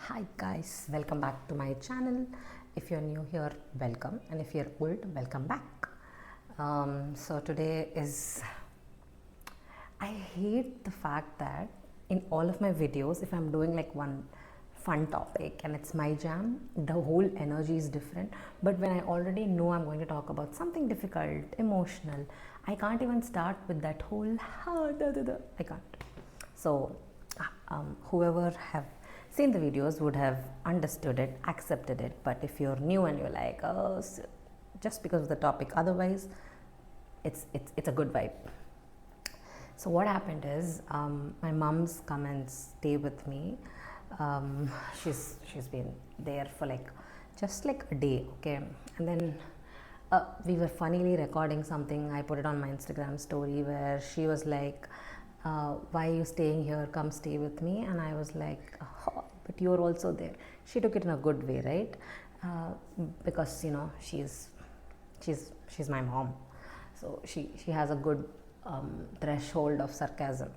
Hi guys, welcome back to my channel. If you're new here, welcome, and if you're old, welcome back. So today is, I hate the fact that in all of my videos, if I'm doing like one fun topic and it's my jam, the whole energy is different. But when I already know I'm going to talk about something difficult, emotional, I can't even start with that whole I can't. So whoever have seen the videos would have understood it, accepted it. But if you're new and you're like, oh, just because of the topic, otherwise it's a good vibe. So what happened is, my mom's come and stay with me. She's been there for like just like a day, okay, and then we were funnily recording something. I put it on my Instagram story where she was like, why are you staying here, come stay with me. And I was like, oh, but you're also there. She took it in a good way, right? Because you know she's my mom, so she has a good threshold of sarcasm.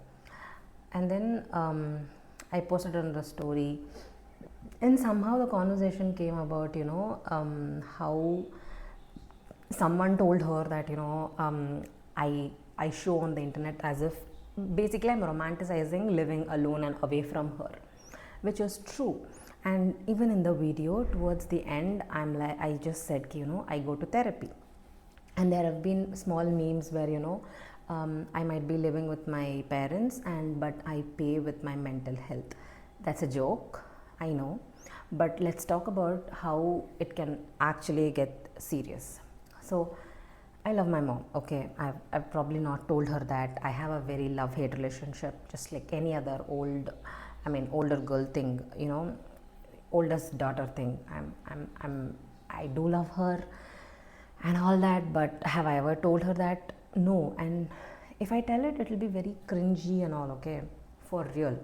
And then I posted on the story, and somehow the conversation came about, you know, how someone told her that, you know, I show on the internet as if basically I'm romanticizing living alone and away from her, which is true. And even in the video towards the end, I just said, you know, I go to therapy. And there have been small memes where, you know, I might be living with my parents but I pay with my mental health. That's a joke, I know, but let's talk about how it can actually get serious. So I love my mom, okay. I've probably not told her that. I have a very love-hate relationship, just like any other older girl thing, you know, oldest daughter thing. I do love her and all that, but have I ever told her that? No. And if I tell it, it'll be very cringy and all, okay, for real.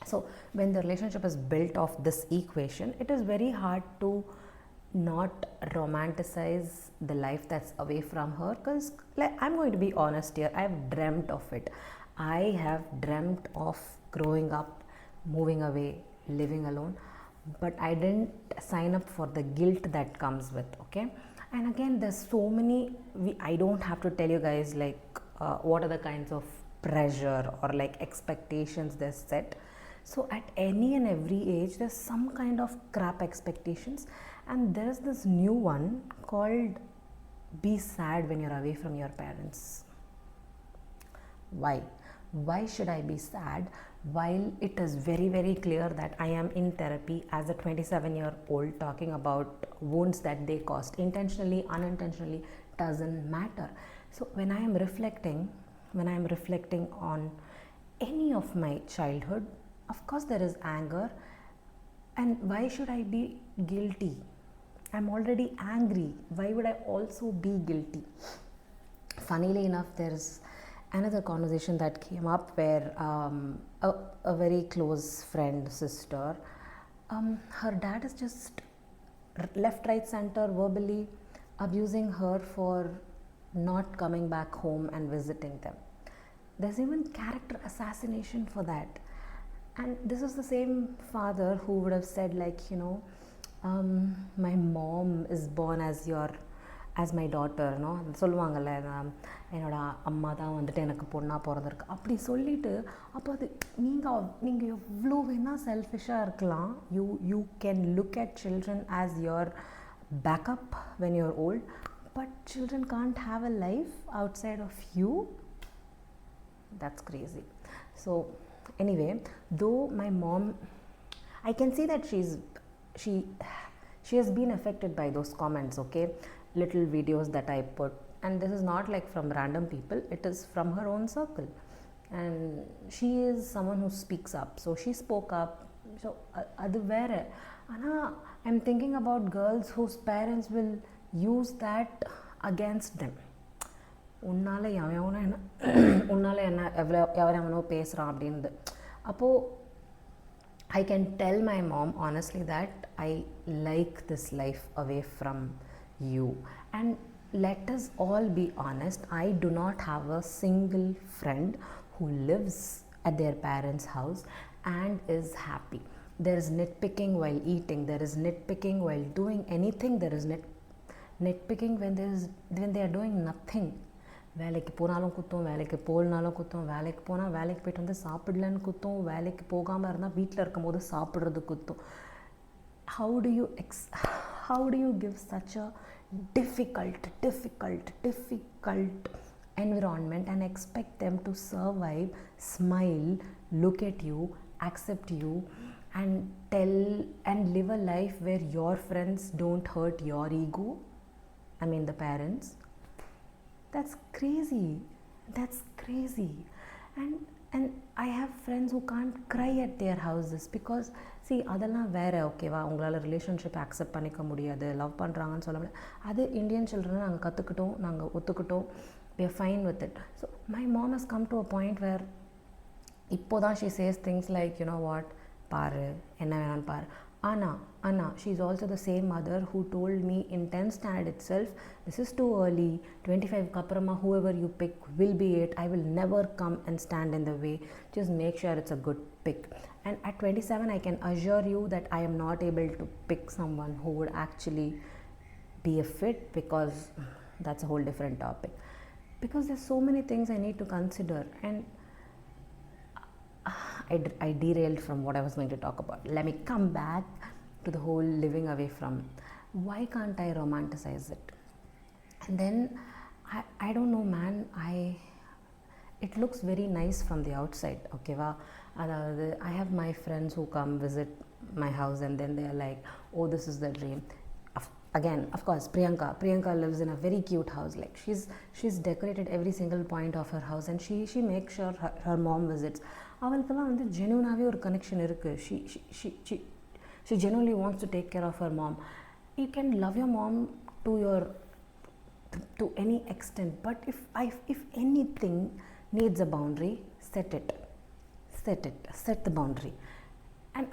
So when the relationship is built off this equation, it is very hard to not romanticize the life that's away from her. Because like, I'm going to be honest here, I've dreamt of it. I have dreamt of growing up, moving away, living alone, but I didn't sign up for the guilt that comes with, okay. And again, there's so many, I don't have to tell you guys like what are the kinds of pressure or like expectations they're set. So at any and every age, there's some kind of crap expectations, and there's this new one called be sad when you're away from your parents. Why should I be sad while it is very, very clear that I am in therapy as a 27-year-old talking about wounds that they caused, intentionally, unintentionally, doesn't matter. So when I am reflecting on any of my childhood, of course there is anger. And why should I be guilty? I'm already angry. Why would I also be guilty? Funnily enough, there's another conversation that came up where a very close friend, sister, her dad is just left, right, center verbally abusing her for not coming back home and visiting them. There's even character assassination for that. And this is the same father who would have said like, you know, my mom is born as my daughter, no, சொல்லுவாங்கல்ல, என்னோட அம்மா தான் வந்துட்டு எனக்கு பொண்ணாக பிறந்திருக்கு அப்படி சொல்லிட்டு. அப்போ அது நீங்கள் எவ்வளோ வேணால் செல்ஃபிஷாக இருக்கலாம். You can look at children as your backup when you're old, but children can't have a life outside of you. That's crazy. So anyway, though my mom, I can see that she has been affected by those comments, okay, little videos that I put. And this is not like from random people, it is from her own circle, and she is someone who speaks up, so she spoke up. So adu vera ana, I'm thinking about girls whose parents will use that against them. உன்னால என்ன எவனோ பேசுகிறான் அப்படின்னு. அப்போது I can tell my mom honestly that I like this life away from you. And let us all be honest, I do not have a single friend who lives at their parents' house and is happy. there is nitpicking while eating, there is nitpicking while doing anything, there is nitpicking when they are doing nothing. வேலைக்கு போனாலும் குத்தம், வேலைக்கு போகலனாலும் குத்தம், வேலைக்கு போனால் வேலைக்கு போய்ட்டு வந்து சாப்பிடலன்னு குத்தம், வேலைக்கு போகாமல் இருந்தால் வீட்டில் இருக்கும் போது சாப்பிட்றது குத்தம். How do you give such a difficult environment and expect them to survive, smile, look at you, accept you, and tell and live a life where your friends don't hurt your ego? I mean the parents. That's crazy. And I have friends who can't cry at their houses because see அதெல்லாம் வேறு ஓகேவா, உங்களால் relationship accept பண்ணிக்க முடியாது, love பண்ணுறாங்கன்னு சொல்ல முடியாது. அது இந்தியன் சில்ட்ரனை நாங்கள் கற்றுக்கிட்டோம், நாங்கள் ஒத்துக்கிட்டோம், we are fine with it. So my mom has come to a point where இப்போதான் she says things like, you know what, பாரு என்ன வேணான்னு பாரு. Anna, she is also the same mother who told me in 10th standard itself, this is too early, 25 kaprama whoever you pick will be it, I will never come and stand in the way, just make sure it's a good pick. And at 27 I can assure you that I am not able to pick someone who would actually be a fit, because that's a whole different topic, because there's so many things I need to consider. And I derailed from what I was going to talk about. Let me come back to the whole living away from. Why can't I romanticize it? And then I don't know, man, it looks very nice from the outside, okay va. I have my friends who come visit my house and then they are like, oh, this is the dream. Again, of course, Priyanka lives in a very cute house. Like she's decorated every single point of her house and she makes sure her mom visits. அவளுக்கெல்லாம் வந்து ஜென்யூனாகவே ஒரு connection இருக்குது. She genuinely wants to take care of her mom. You can love your mom to any extent, but if anything needs a boundary, set the boundary. And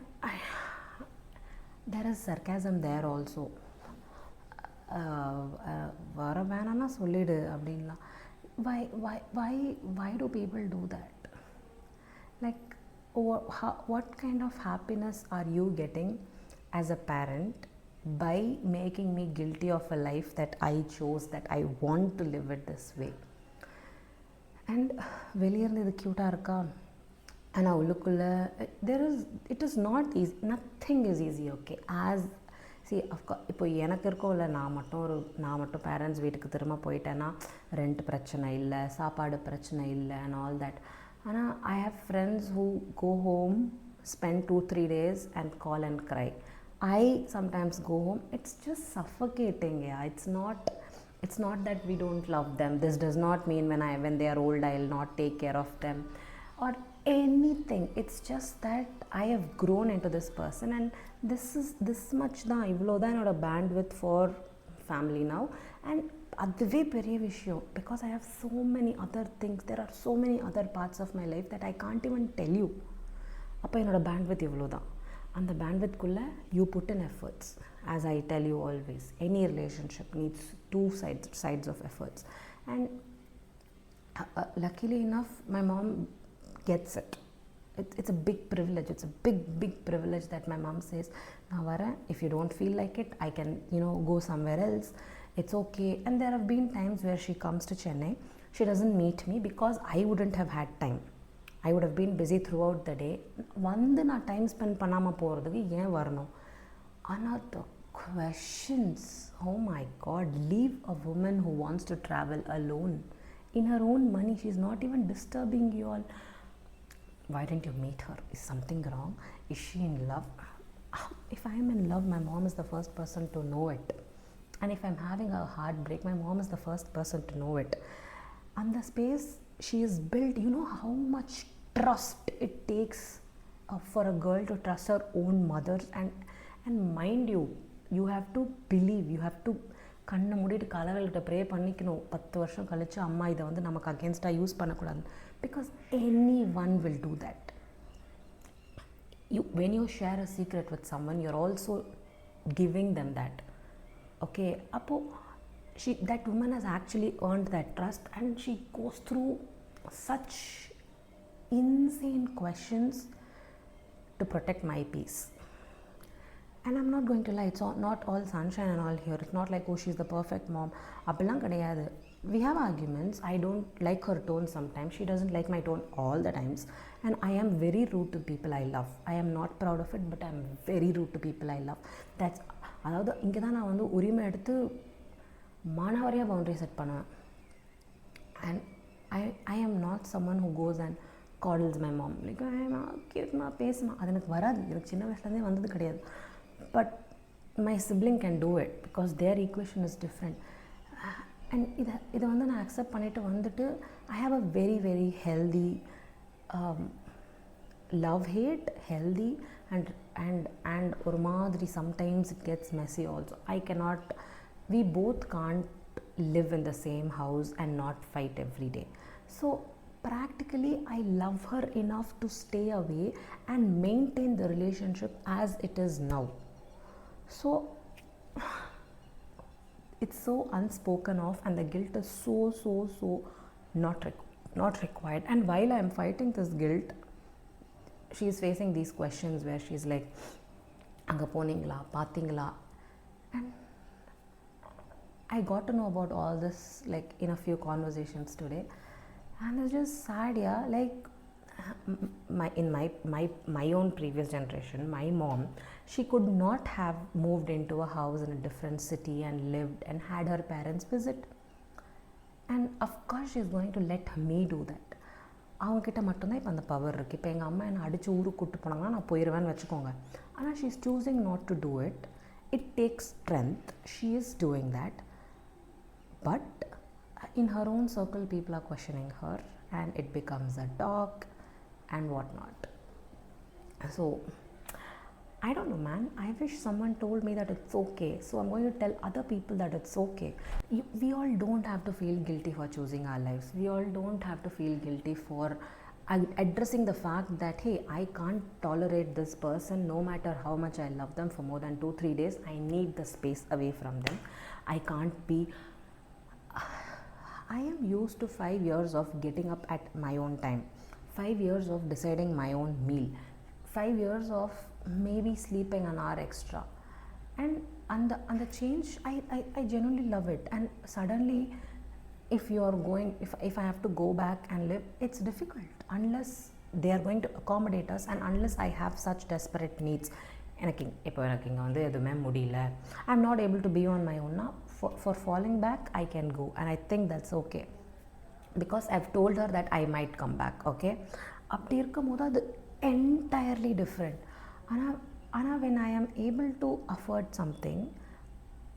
there is sarcasm there also. வர வேணான்னா சொல்லிடு அப்படின்லாம். Why do people do that? Like, what kind of happiness are you getting as a parent by making me guilty of a life that I chose, that I want to live it this way? And வெளியிருந்து இது க்யூட்டாக இருக்கா, ஆனால் உள்ளுக்குள்ளே it is not easy. Nothing is easy, okay? இப்போ எனக்கு இருக்கோ இல்லை, நான் மட்டும் பேரண்ட்ஸ் வீட்டுக்கு திரும்ப போயிட்டேன்னா ரெண்ட் பிரச்சனை இல்லை, சாப்பாடு பிரச்சனை இல்லை and all that. ஆனால் I have friends who go home, spend 2-3 days and call and cry. I sometimes go home, it's just suffocating. Yeah, it's not that we don't love them. This does not mean when they are old I'll not take care of them or anything. It's just that I have grown into this person and this much தான், இவ்வளோ தான் என்னோட bandwidth for family now. And அதுவே பெரிய விஷயம், because I have so many other things, there are so many other parts of my life that I can't even tell you. அப்போ என்னோட bandwidth இவ்வளோ தான். அந்த bandwidthக்குள்ளே you put in efforts. As I tell you always, any relationship needs two sides of efforts. And luckily enough, my mom gets it. It's a big privilege. It's a big privilege that my mom says, நான் வரேன், if you don't feel like it, I can go somewhere else. It's okay. And there have been times where she comes to Chennai, she doesn't meet me because I wouldn't have had time. I would have been busy throughout the day. வந்து நான் time spend பண்ணாமல் போகிறதுக்கு ஏன் வரணும்? ஆனால் the questions, oh my god, leave a woman who wants to travel alone in her own money. She's not even disturbing you all. Why didn't you meet her? Is something wrong? Is she in love? If I am in love, my mom is the first person to know it. And if I'm having a heartbreak, my mom is the first person to know it. And the space she is built, you know how much trust it takes for a girl to trust her own mothers. And mind you, you have to believe, you have to கண்ணை மூடிட்டு கடவுள்கிட்ட pray பண்ணிக்கணும், 10 வருஷம் கழிச்சு அம்மா இதை வந்து நமக்கு அகேன்ஸ்டாக யூஸ் பண்ணக்கூடாது. Because any one will do that. When you share a secret with someone, you're also giving them that. Okay, appo that woman has actually earned that trust, and she goes through such insane questions to protect my peace. And I'm not going to lie, it's not all sunshine and all here. It's not like, oh, she's the perfect mom. அப்படிலாம் கிடையாது. We have arguments. I don't like her tone sometimes. She doesn't like my tone all the times. And I am very rude to people I love. I am not proud of it, but I am very rude to people I love. That's அதாவது இங்கே தான் நான் வந்து உரிமை எடுத்து மானவரியாக boundary set பண்ணுவேன். And I am not someone who goes and coddles my mom. Like, கேட்குமா பேசுமா, அது எனக்கு வராது. எனக்கு சின்ன வயசுலேருந்தே வந்தது கிடையாது. But my sibling can do it because their equation is different. And இதை வந்து நான் அக்செப்ட் பண்ணிவிட்டு வந்துட்டு I have a very very healthy love hate, healthy and ஒரு மாதிரி sometimes it gets messy also. We both can't live in the same house and not fight every day. So practically I love her enough to stay away and maintain the relationship as it is now. So it's so unspoken of, and the guilt is so not required. And while I'm fighting this guilt, she is facing these questions where she's like, anga poningla pathingla. And I got to know about all this like in a few conversations today, and it's just sad. Yeah, like my own previous generation, my mom, she could not have moved into a house in a different city and lived and had her parents visit. And of course she is going to let me do that. அவங்கக்கிட்ட மட்டும்தான் இப்போ அந்த power இருக்குது. இப்போ எங்கள் அம்மா என்னை அடித்து ஊருக்கு கூப்பிட்டு போனாங்கன்னா நான் போயிடுவேன்னு வச்சுக்கோங்க. ஆனால் she is choosing not to do it. It takes strength. She is doing that. But in her own circle people are questioning her, and it becomes a talk and whatnot. So I don't know, man. I wish someone told me that it's okay. So I'm going to tell other people that it's okay. We all don't have to feel guilty for choosing our lives. We all don't have to feel guilty for addressing the fact that, hey, I can't tolerate this person no matter how much I love them for more than 2-3 days. I need the space away from them. I can't be... I am used to 5 years of getting up at my own time, 5 years of deciding my own meal, 5 years of maybe sleeping an hour extra, and the change, I genuinely love it. And suddenly if you are going, if I have to go back and live, it's difficult unless they are going to accommodate us, and unless I have such desperate needs. எனக்கு இங்கே வந்து எதுவுமே முடியல, I'm not able to be on my own now. For falling back, I can go, and I think that's okay because I've told her that I might come back. Okay, அப்படி இருக்கும்போது அது entirely different. ஆனால் when I am able to afford something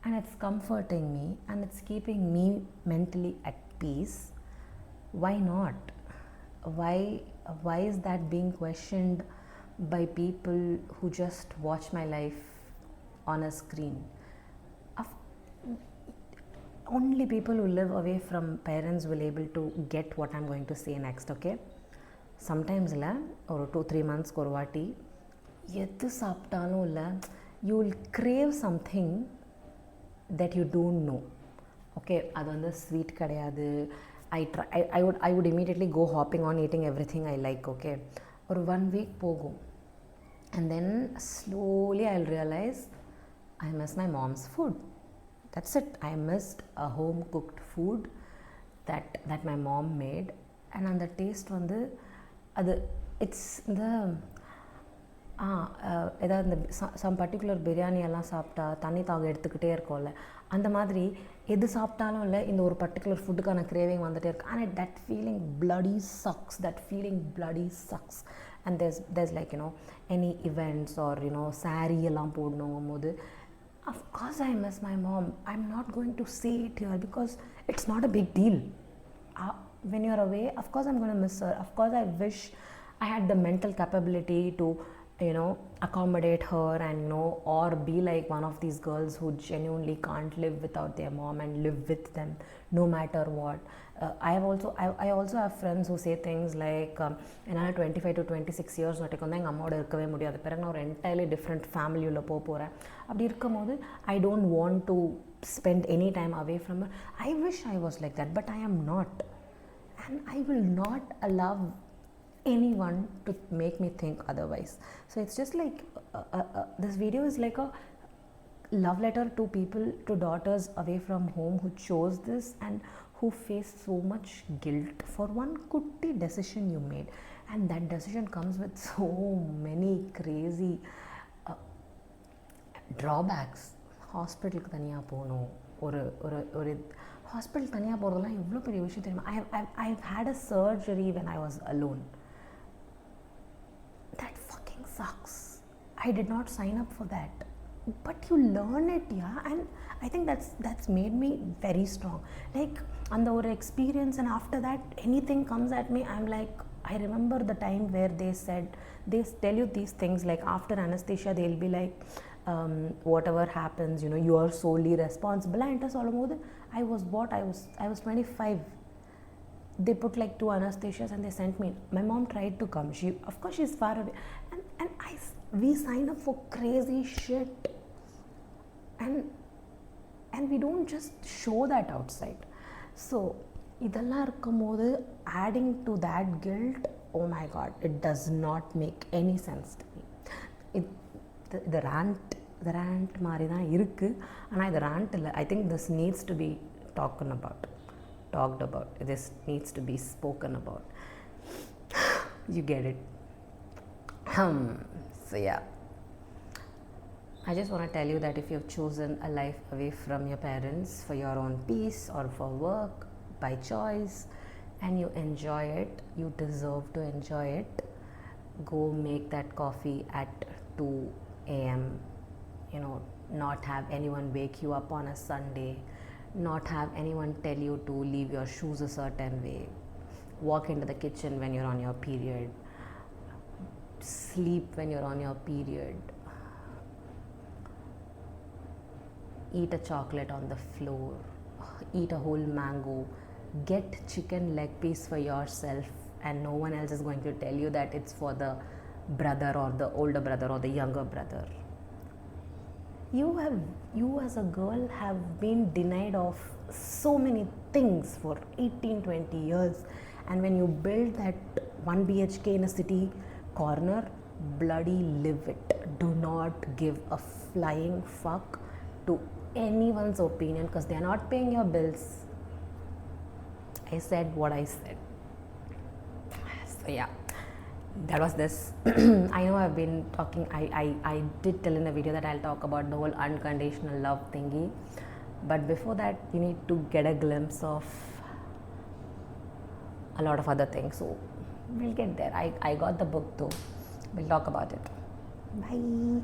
and it's comforting me and it's keeping me mentally at peace, why not? Why is that being questioned by people who just watch my life on a screen? Only people who live away from parents will able to get what I'm going to say next. Okay, sometimes la or 2-3 months ஒரு வாட்டி எது சாப்பிட்டாலும் இல்லை, you will crave something that you don't know. Okay, அது வந்து sweet கிடையாது. I would immediately go hopping on eating everything I like. Okay, ஒரு 1 week போகும், and then slowly I'll realize I miss my mom's food. That's it. I missed a home cooked food that my mom made, and அந்த taste வந்து அது it's இந்த ஏதாவது இந்த some particular பிரியாணியெல்லாம் சாப்பிட்டா தண்ணி தாக எடுத்துக்கிட்டே இருக்கோம்ல, அந்த மாதிரி எது சாப்பிட்டாலும் இல்லை இந்த ஒரு பர்டிகுலர் ஃபுட்டுக்கான கிரேவிங் வந்துகிட்டே இருக்கு. ஆனால் that feeling bloody sucks. And there's like, you know, any events or, you know, saree எல்லாம் போடணுங்கும் போது of course I miss my mom. I'm not going to say it here because it's not a big deal. When you're away, of course I'm going to miss her. Of course I wish I had the mental capability to, you know, accommodate her and, you know, or be like one of these girls who genuinely can't live without their mom and live with them no matter what. I also have friends who say things like என்னால் 25 to 26 years வரைக்கும் வந்து எங்கள் அம்மாவோட இருக்கவே முடியாது, பிறகு நான் ஒரு என்டையர்லி டிஃப்ரெண்ட் ஃபேமிலியில் போகிறேன். அப்படி இருக்கும் போது I don't want to spend any time away from her. I wish I was like that, but I am not, and I will not allow anyone to make me think otherwise. So it's just like this video is like a love letter to people, to daughters away from home who chose this and who face so much guilt for one kutti decision you made. And that decision comes with so many crazy drawbacks. ஹாஸ்பிட்டலுக்கு தனியாக போகணும், ஒரு ஒரு ஒரு hospital தனியாக போகிறதெல்லாம் எவ்வளோ பெரிய விஷயம் தெரியுமா? I had a surgery when I was alone. That fucking sucks. I did not sign up for that. But you learn it, yeah, and I think that's made me very strong. Like and the experience, and after that anything comes at me, I'm like, I remember the time where they said, they tell you these things like after anesthesia they'll be like, whatever happens, you know, you are solely responsible. And I was 25. They put like 2 anesthesias and they sent me. My mom tried to come. She, of course, she's far away, and we signed up for crazy shit, and we don't just show that outside. So idella irukkumbodhu adding to that guilt, oh my god, it does not make any sense to me. The rant மாதிரி தான் இருக்குது. ஆனால் இது rant இல்லை. I think this needs to be talked about. This needs to be spoken about. You get it? So yeah, I just want to tell you that if you've chosen a life away from your parents for your own peace or for work by choice and you enjoy it, you deserve to enjoy it. Go make that coffee at 2 a.m. You know, not have anyone wake you up on a Sunday, not have anyone tell you to leave your shoes a certain way, walk into the kitchen when you're on your period, sleep when you're on your period, eat a chocolate on the floor, eat a whole mango, get chicken leg piece for yourself, and no one else is going to tell you that it's for the brother or the older brother or the younger brother. You as a girl have been denied of so many things for 18-20 years, and when you build that 1 BHK in a city corner, bloody live it. Do not give a flying fuck to anyone's opinion, because they are not paying your bills. I said what I said. So yeah, that was this. I know I've been talking, I did tell in a video that I'll talk about the whole unconditional love thingy, but before that you need to get a glimpse of a lot of other things. So we'll get there. I got the book though. We'll talk about it. Bye.